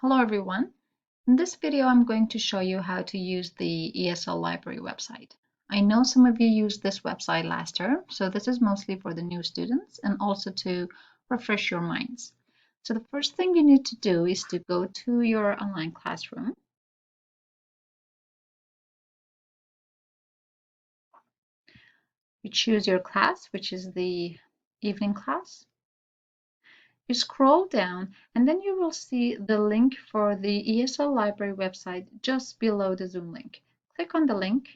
Hello everyone. In this video I'm going to show you how to use the ESL library website. I know some of you used this website last term, so this is mostly for the new students and also to refresh your minds. So the first thing you need to do is to go to your online classroom. You choose your class, which is the evening class. You scroll down and then you will see the link for the ESL library website just below the Zoom link. Click on the link.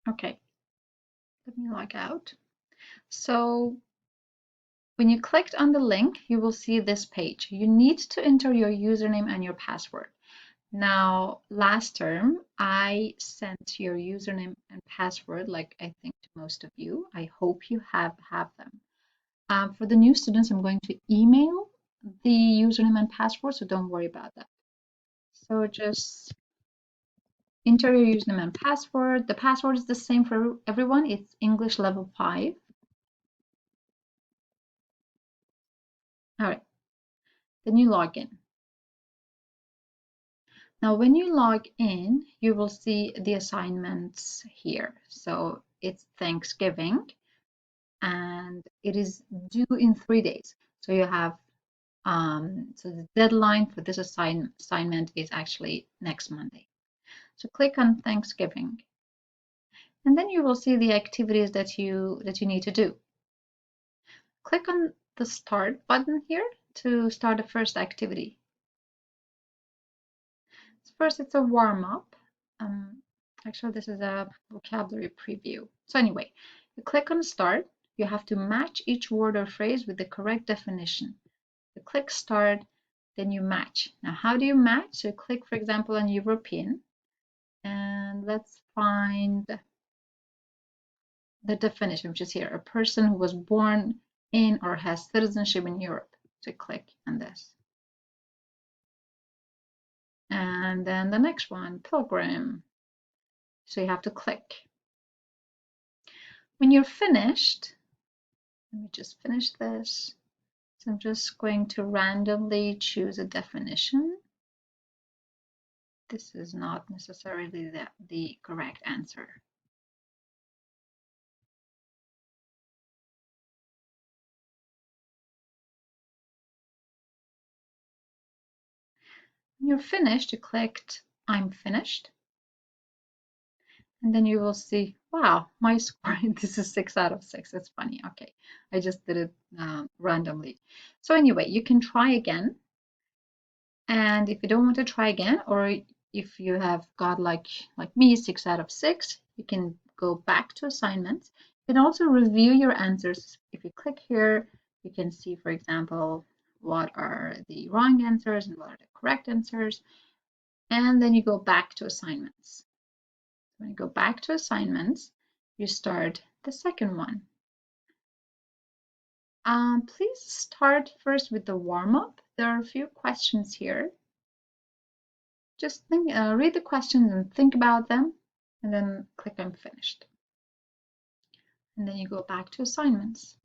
Okay, let me log out. So when you clicked on the link, you will see this page. You need to enter your username and your password. Now, last term, I sent your username and password, like I think to most of you. I hope you have them. For the new students, I'm going to email the username and password, so don't worry about that. So just enter your username and password. The password is the same for everyone. It's English level 5. All right, then you log in. Now, when you log in, you will see the assignments here. So it's Thanksgiving and it is due in 3 days. So you have, so the deadline for this assignment is actually next Monday. So click on Thanksgiving. And then you will see the activities that you need to do. Click on the Start button here to start the first activity. First, it's a warm-up. Actually, this is a vocabulary preview. So anyway, you click on Start. You have to match each word or phrase with the correct definition. You click Start, then you match. Now, how do you match? So click, for example, on European. And let's find the definition, which is here. A person who was born in or has citizenship in Europe. So click on this. And then the next one, pilgrim. So you have to click. When you're finished, let me just finish this. So I'm just going to randomly choose a definition. This is not necessarily the correct answer. When you're finished, you clicked I'm finished. And then you will see, wow, my score, this is 6 out of 6. It's funny. Okay, I just did it randomly. So anyway, you can try again. And if you don't want to try again, or if you have got like me, 6 out of 6, you can go back to assignments. You can also review your answers. If you click here, you can see, for example, what are the wrong answers and what are the correct answers. And then you go back to assignments. When you go back to assignments, you start the second one. Please start first with the warm-up. There are a few questions here. Just read the questions and think about them, and then click on finished. And then you go back to assignments.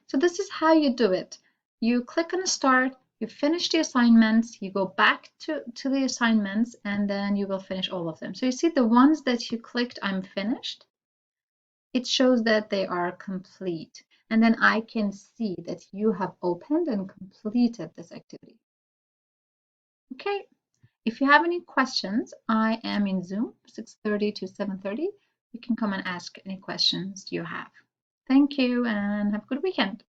So this is how you do it. You click on start, you finish the assignments, you go back to the assignments, and then you will finish all of them. So you see the ones that you clicked I'm finished, it shows that they are complete. And then I can see that you have opened and completed this activity. Okay. If you have any questions, I am in Zoom 6:30 to 7:30. You can come and ask any questions you have. Thank you and have a good weekend.